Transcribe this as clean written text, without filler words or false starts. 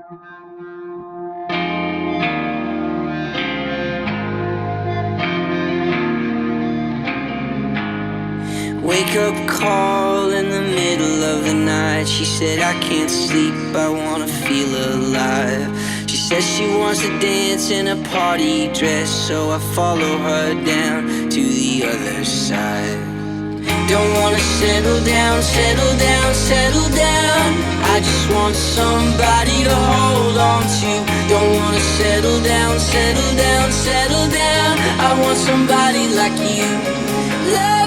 Wake up call in the middle of the night. She said, I can't sleep, I wanna feel alive. She says she wants to dance in a party dress, so I follow her down to the other side. Don't wanna settle down, settle down, settle down. I just want somebody to hold on to. Don't wanna settle down, settle down, settle down. I want somebody like you. Love